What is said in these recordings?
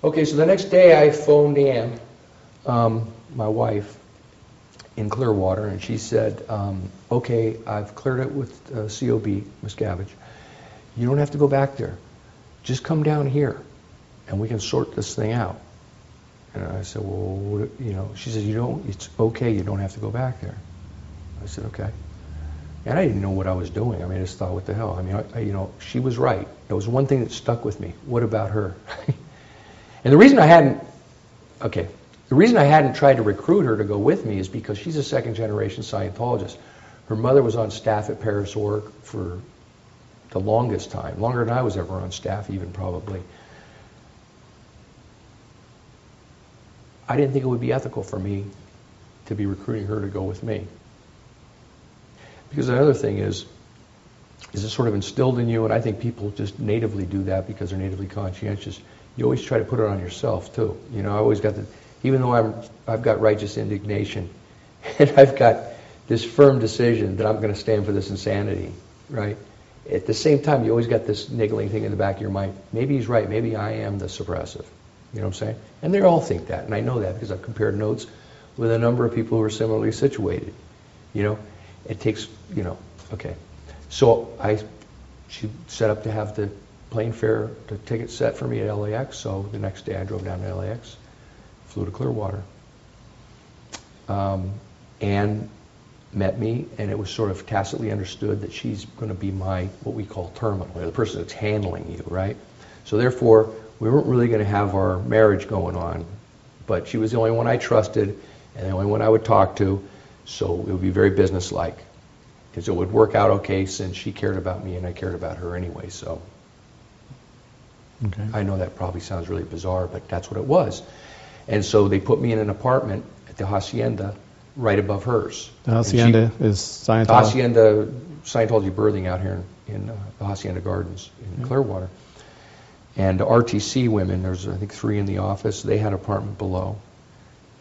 Okay, so the next day I phoned Ann, my wife, in Clearwater, and she said, okay, I've cleared it with COB, Miscavige. You don't have to go back there. Just come down here, and we can sort this thing out. And I said, well, you know, she says, it's okay, you don't have to go back there. I said, okay. And I didn't know what I was doing. I mean, I just thought, what the hell? I mean, you know, she was right. There was one thing that stuck with me. What about her? And the reason I hadn't tried to recruit her to go with me is because she's a second-generation Scientologist. Her mother was on staff at Paris Org for the longest time, longer than I was ever on staff, even probably. I didn't think it would be ethical for me to be recruiting her to go with me. Because another thing is it's sort of instilled in you, and I think people just natively do that because they're natively conscientious. You always try to put it on yourself too. You know, I always got even though I've got righteous indignation, and I've got this firm decision that I'm going to stand for this insanity, right? At the same time, you always got this niggling thing in the back of your mind. Maybe he's right. Maybe I am the suppressive. You know what I'm saying? And they all think that, and I know that because I've compared notes with a number of people who are similarly situated. You know, it takes, you know, okay. So she set up to have the plane fare, the ticket set for me at LAX. So the next day I drove down to LAX, flew to Clearwater. Ann met me, and it was sort of tacitly understood that she's going to be my, what we call terminal, the person that's handling you, right? So therefore, we weren't really going to have our marriage going on, but she was the only one I trusted and the only one I would talk to, so it would be very businesslike. Because it would work out okay since she cared about me and I cared about her anyway, so. Okay. I know that probably sounds really bizarre, but that's what it was. And so they put me in an apartment at the Hacienda right above hers. The Hacienda is Scientology? The Hacienda, Scientology birthing out here in the Hacienda Gardens in Clearwater. And RTC women, there's I think 3 in the office, they had an apartment below.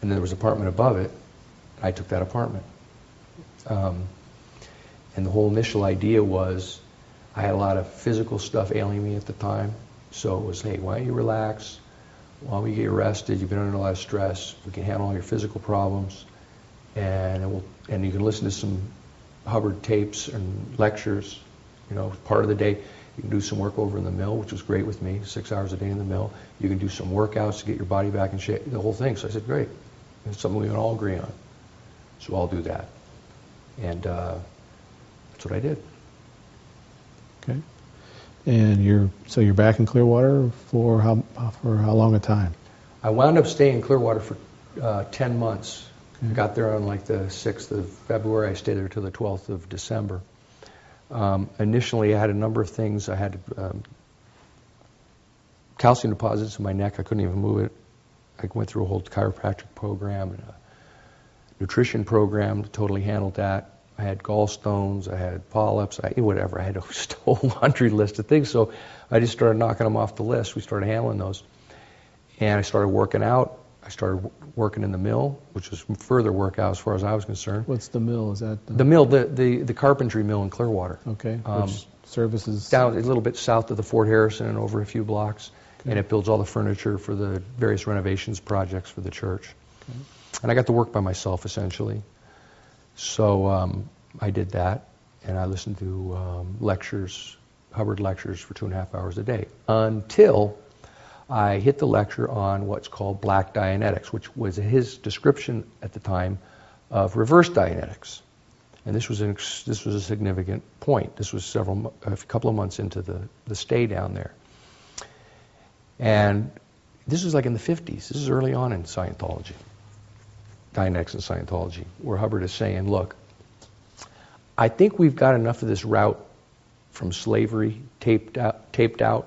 And then there was an apartment above it. I took that apartment. And the whole initial idea was, I had a lot of physical stuff ailing me at the time. So it was, hey, why don't you relax? Why don't we get you rested? You've been under a lot of stress. We can handle all your physical problems. And you can listen to some Hubbard tapes and lectures. You know, part of the day, you can do some work over in the mill, which was great with me, 6 hours a day in the mill. You can do some workouts to get your body back in shape, the whole thing. So I said, great. It's something we can all agree on. So I'll do that. And that's what I did. Okay. And you're back in Clearwater for how long a time? I wound up staying in Clearwater for 10 months. Okay. Got there on like the 6th of February. I stayed there till the 12th of December. Initially, I had a number of things. I had calcium deposits in my neck. I couldn't even move it. I went through a whole chiropractic program and a nutrition program. Totally handled that. I had gallstones, I had polyps, whatever. I had just a whole laundry list of things. So I just started knocking them off the list. We started handling those. And I started working out. I started working in the mill, which was further workout as far as I was concerned. What's the mill? Is that the mill? The carpentry mill in Clearwater. Okay. Which services? Down a little bit south of the Fort Harrison and over a few blocks. Okay. And it builds all the furniture for the various renovations projects for the church. Okay. And I got to work by myself essentially. So I did that, and I listened to lectures, Hubbard lectures for 2.5 hours a day, until I hit the lecture on what's called Black Dianetics, which was his description at the time of Reverse Dianetics. And this was a significant point. This was a couple of months into the stay down there. And this was like in the 50s. This is early on in Scientology. Dianetics and Scientology, where Hubbard is saying, look, I think we've got enough of this route from slavery taped out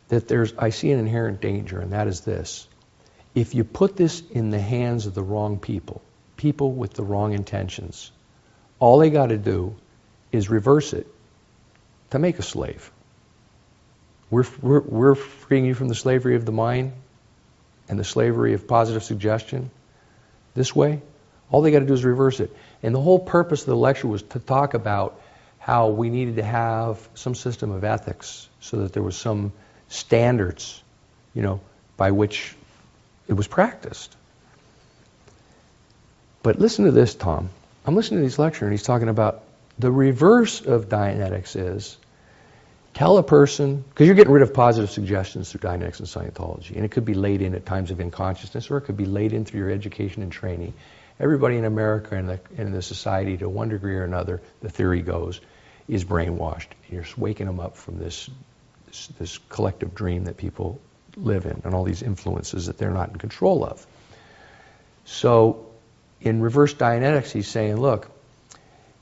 that I see an inherent danger, and that is this. If you put this in the hands of the wrong people with the wrong intentions, all they got to do is reverse it to make a slave. We're freeing you from the slavery of the mind and the slavery of positive suggestion this way. All they got to do is reverse it. And the whole purpose of the lecture was to talk about how we needed to have some system of ethics so that there was some standards by which it was practiced. But listen to this, Tom. I'm listening to this lecture, and he's talking about the reverse of Dianetics is tell a person, because you're getting rid of positive suggestions through Dianetics and Scientology, and it could be laid in at times of unconsciousness, or it could be laid in through your education and training. Everybody in America and in the society, to one degree or another, the theory goes, is brainwashed. You're just waking them up from this collective dream that people live in, and all these influences that they're not in control of. So in Reverse Dianetics, he's saying, look,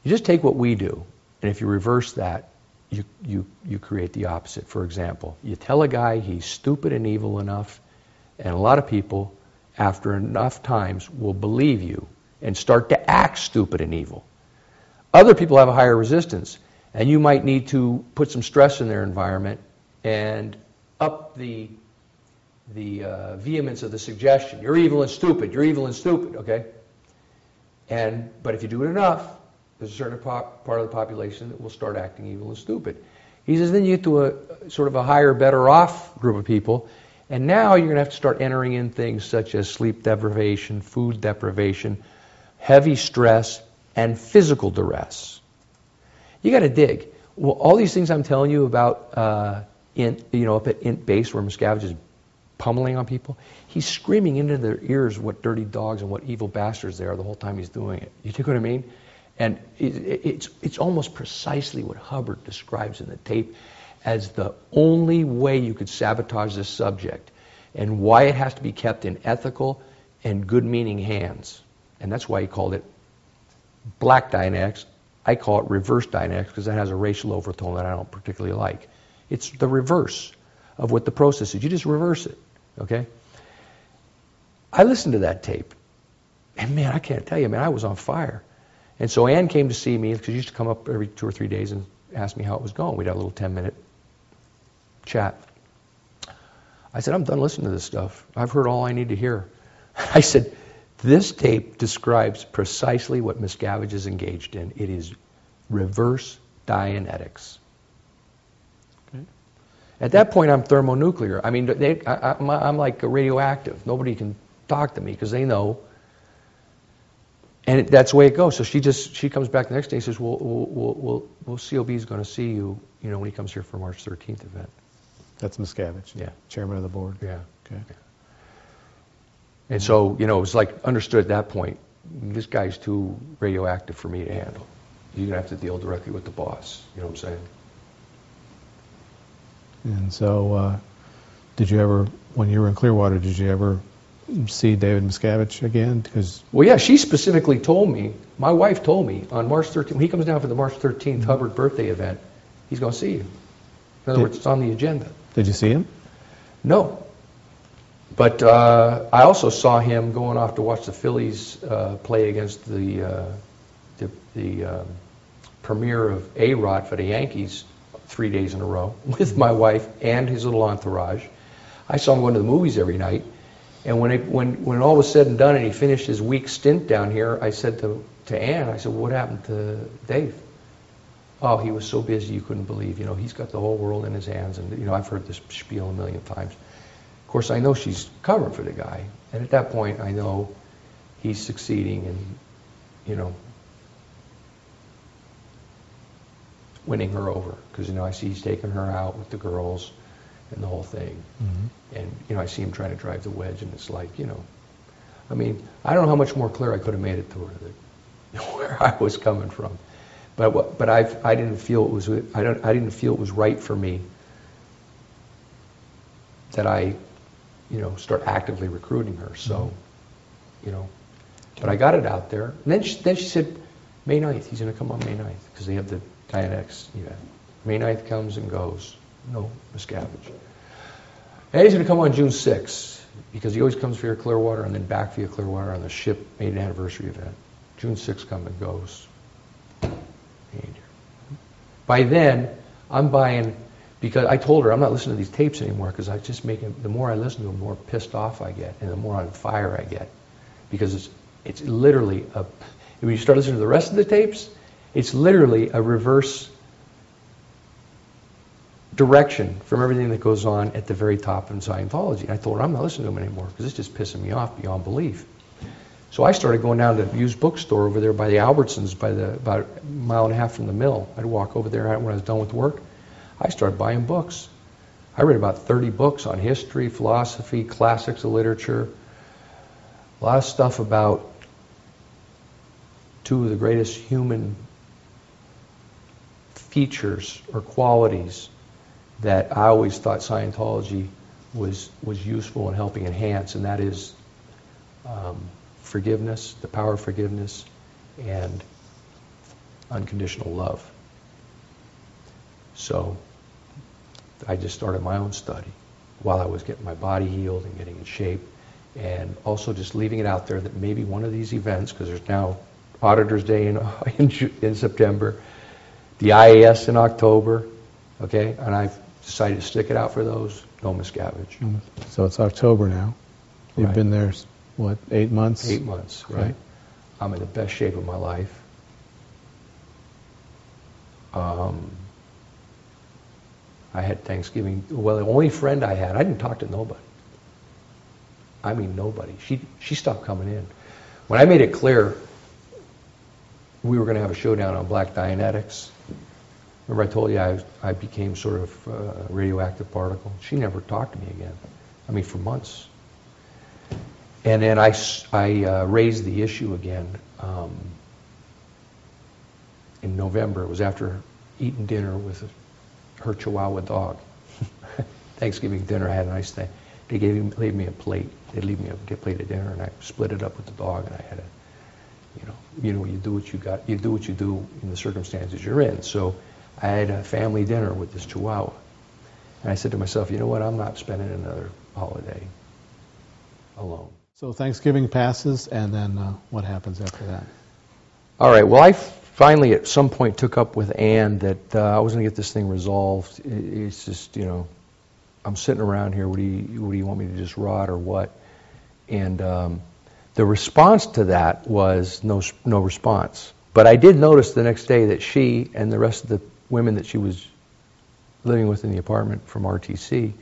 you just take what we do, and if you reverse that, you create the opposite. For example, you tell a guy he's stupid and evil enough, and a lot of people, after enough times, will believe you and start to act stupid and evil. Other people have a higher resistance, and you might need to put some stress in their environment and up the vehemence of the suggestion. You're evil and stupid. You're evil and stupid. Okay. But if you do it enough, there's a certain part of the population that will start acting evil and stupid. He says then you get to a sort of a higher, better off group of people, and now you're going to have to start entering in things such as sleep deprivation, food deprivation, heavy stress, and physical duress. You got to dig. Well, all these things I'm telling you about up at Int Base where Miscavige is pummeling on people, he's screaming into their ears what dirty dogs and what evil bastards they are the whole time he's doing it. You take what I mean? And it's almost precisely what Hubbard describes in the tape as the only way you could sabotage this subject, and why it has to be kept in ethical and good-meaning hands. And that's why he called it black Dianetics. I call it reverse Dianetics because that has a racial overtone that I don't particularly like. It's the reverse of what the process is. You just reverse it, okay? I listened to that tape, and man, I can't tell you, man, I was on fire. And so Ann came to see me, because she used to come up every 2 or 3 days and ask me how it was going. We'd have a little 10-minute chat. I said, I'm done listening to this stuff. I've heard all I need to hear. I said, this tape describes precisely what Miscavige is engaged in. It is reverse Dianetics. Okay. At that point, I'm thermonuclear. I mean, I'm like radioactive. Nobody can talk to me because they know. And that's the way it goes. So she comes back the next day and says, well, COB is going to see you, when he comes here for March 13th event. That's Miscavige. Yeah. Chairman of the board. Yeah. Okay. Yeah. And so, it was like understood at that point, this guy's too radioactive for me to handle. You're going to have to deal directly with the boss. You know what I'm saying? And so, did you ever, when you were in Clearwater, did you ever see David Miscavige again? Well, yeah, she specifically told me, my wife told me, on March 13th, when he comes down for the March 13th Hubbard birthday event, he's going to see you. In other words, it's on the agenda. Did you see him? No. But I also saw him going off to watch the Phillies play against the premiere of A-Rod for the Yankees 3 days in a row with my wife and his little entourage. I saw him going to the movies every night. And when all was said and done and he finished his week stint down here, I said to Ann, I said, what happened to Dave? Oh, he was so busy you couldn't believe. He's got the whole world in his hands. And, I've heard this spiel a million times. Of course, I know she's covering for the guy. And at that point, I know he's succeeding and, winning her over. Because, I see he's taking her out with the girls and the whole thing. Mm-hmm. And, I see him trying to drive the wedge, and it's like, I mean, I don't know how much more clear I could have made it to her that where I was coming from. But I didn't feel it was right for me that I, start actively recruiting her. So, but I got it out there. And then she said, May 9th, he's going to come on May 9th, because they have the Dianetics event. May 9th comes and goes. No Miscavige. And he's going to come on June 6th, because he always comes via Clearwater and then back via Clearwater on the ship maiden anniversary event. June 6th comes and goes. By then, I'm buying, because I told her I'm not listening to these tapes anymore, because I just the more I listen to them, the more pissed off I get, and the more on fire I get. Because it's literally, when you start listening to the rest of the tapes, it's literally a reverse direction from everything that goes on at the very top in Scientology. And I told her, I'm not listening to them anymore because it's just pissing me off beyond belief. So I started going down to the used bookstore over there by the Albertsons, about a mile and a half from the mill. I'd walk over there when I was done with work. I started buying books. I read about 30 books on history, philosophy, classics of literature, a lot of stuff about two of the greatest human features or qualities that I always thought Scientology was useful in helping enhance, and that is forgiveness, the power of forgiveness, and unconditional love. So I just started my own study while I was getting my body healed and getting in shape, and also just leaving it out there that maybe one of these events, because there's now Auditor's Day in September, the IAS in October, okay, and I've decided to stick it out for those, no miscavige. So it's October now. You've Right. been there, what, 8 months? 8 months, Okay. right. I'm in the best shape of my life. I had Thanksgiving. Well, the only friend I had, I didn't talk to nobody. I mean, nobody. She stopped coming in. When I made it clear we were going to have a showdown on Black Dianetics, remember I told you I became sort of a radioactive particle? She never talked to me again. I mean, for months. And then I raised the issue again in November. It was after eating dinner with her Chihuahua dog. Thanksgiving dinner, I had a nice thing. They gave me a plate. They'd leave me a plate of dinner, and I split it up with the dog, and I had you do what you got. You do what you do in the circumstances you're in. So I had a family dinner with this Chihuahua, and I said to myself, you know what? I'm not spending another holiday alone. So Thanksgiving passes, and then what happens after that? All right. Well, I finally at some point took up with Ann that I was going to get this thing resolved. It's just, I'm sitting around here. What do you want me to just rot or what? And the response to that was no response. But I did notice the next day that she and the rest of the women that she was living with in the apartment from RTC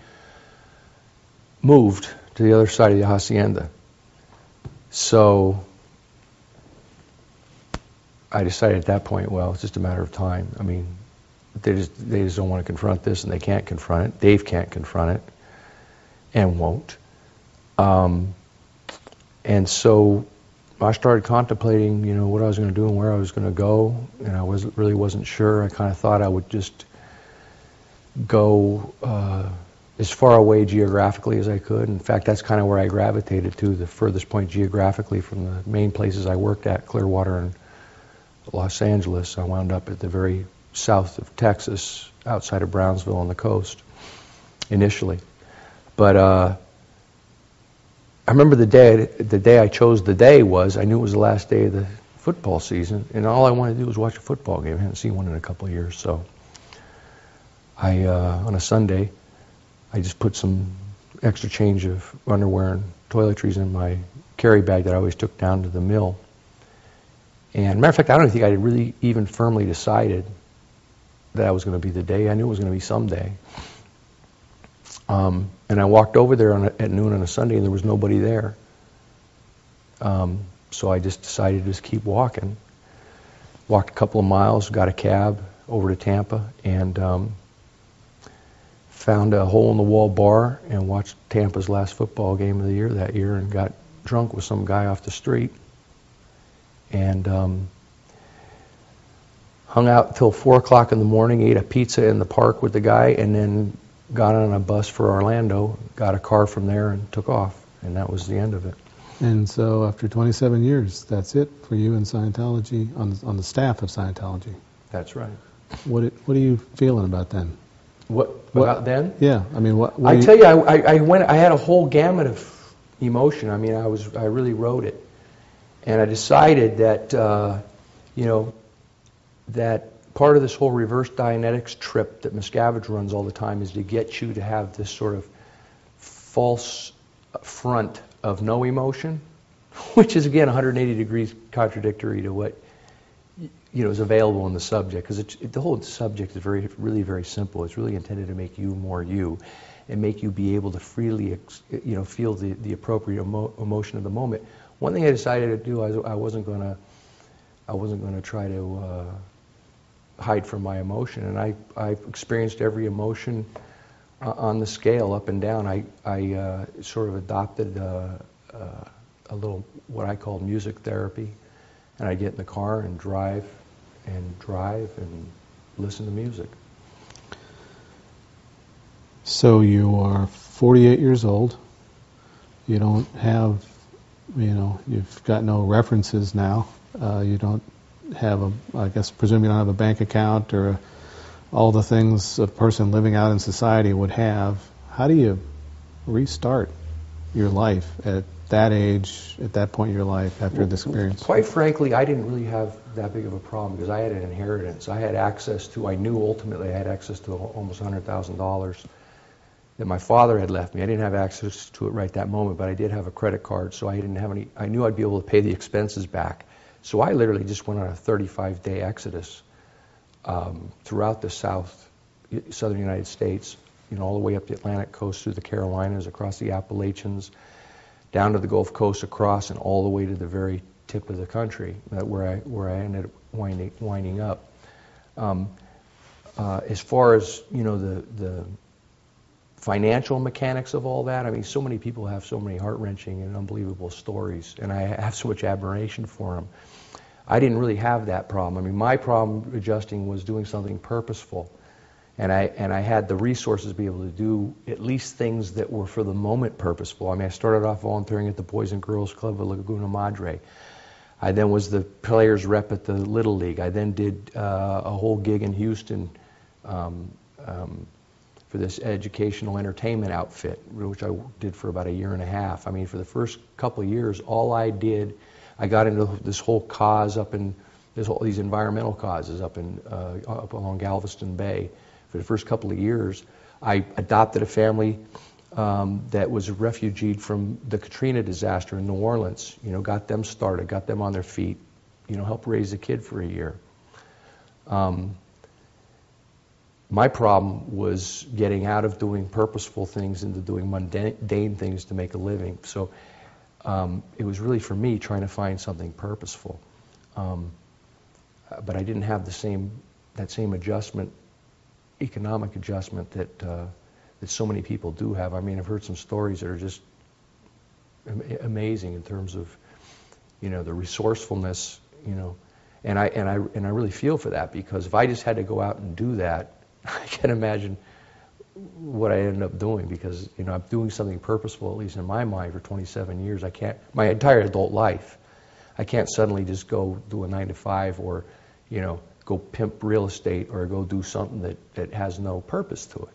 moved to the other side of the hacienda. So I decided at that point, well, it's just a matter of time. I mean, they just don't want to confront this, and they can't confront it. Dave can't confront it, and won't. And so I started contemplating, what I was going to do and where I was going to go, and I really wasn't sure. I kind of thought I would just go as far away geographically as I could. In fact, that's kind of where I gravitated to, the furthest point geographically from the main places I worked at, Clearwater and Los Angeles. I wound up at the very south of Texas, outside of Brownsville on the coast, initially. But I remember the day I chose the day was, I knew it was the last day of the football season, and all I wanted to do was watch a football game. I hadn't seen one in a couple of years, so I, on a Sunday, I just put some extra change of underwear and toiletries in my carry bag that I always took down to the mill. And matter of fact, I don't think I had really even firmly decided that was going to be the day. I knew it was going to be someday. And I walked over there at noon on a Sunday, and there was nobody there. So I just decided to just keep walking. Walked a couple of miles, got a cab over to Tampa, and found a hole-in-the-wall bar and watched Tampa's last football game of the year that year, and got drunk with some guy off the street. And hung out till 4 o'clock in the morning, ate a pizza in the park with the guy, and then got on a bus for Orlando, got a car from there, and took off. And that was the end of it. And so after 27 years, that's it for you in Scientology, on the staff of Scientology. That's right. What are you feeling about then? What about then? Yeah, I mean, what I tell you, I had a whole gamut of emotion. I mean, I really wrote it. And I decided that, that part of this whole Reverse Dianetics trip that Miscavige runs all the time is to get you to have this sort of false front of no emotion, which is, again, 180 degrees contradictory to what is available in the subject, because the whole subject is really very simple. It's really intended to make you more you, and make you be able to freely, feel the appropriate emotion of the moment. One thing I decided to do, I wasn't going to try to hide from my emotion, and I experienced every emotion on the scale, up and down. I sort of adopted a little what I called music therapy, and I'd get in the car and drive and listen to music. So you are 48 years old. You don't have, you've got no references now. You don't have I guess, presume you don't have a bank account or all the things a person living out in society would have. How do you restart your life at that age, at that point in your life, after this experience? Quite frankly, I didn't really have that big of a problem, because I had an inheritance. I knew ultimately I had access to almost $100,000 that my father had left me. I didn't have access to it right that moment, but I did have a credit card, so I knew I'd be able to pay the expenses back. So I literally just went on a 35-day exodus throughout the southern United States, all the way up the Atlantic coast, through the Carolinas, across the Appalachians, down to the Gulf Coast, across, and all the way to the very tip of the country, where I ended up winding up. As far as the financial mechanics of all that, I mean, so many people have so many heart-wrenching and unbelievable stories, and I have so much admiration for them. I didn't really have that problem. I mean, my problem adjusting was doing something purposeful, and I had the resources to be able to do at least things that were for the moment purposeful. I mean, I started off volunteering at the Boys and Girls Club of Laguna Madre. I then was the players rep at the Little League. I then did a whole gig in Houston for this educational entertainment outfit, which I did for about a year and a half. I mean, for the first couple of years, all I did, I got into this whole cause these environmental causes up along Galveston Bay. For the first couple of years, I adopted a family that was refugeed from the Katrina disaster in New Orleans. Got them started, got them on their feet, helped raise a kid for a year. My problem was getting out of doing purposeful things into doing mundane things to make a living. So it was really, for me, trying to find something purposeful. But I didn't have that same adjustment, economic adjustment that so many people do have. I mean, I've heard some stories that are just amazing in terms of, the resourcefulness, and I really feel for that, because if I just had to go out and do that, I can't imagine what I ended up doing, because I'm doing something purposeful, at least in my mind, for 27 years. My entire adult life, I can't suddenly just go do a 9-to-5 or go pimp real estate or go do something that has no purpose to it.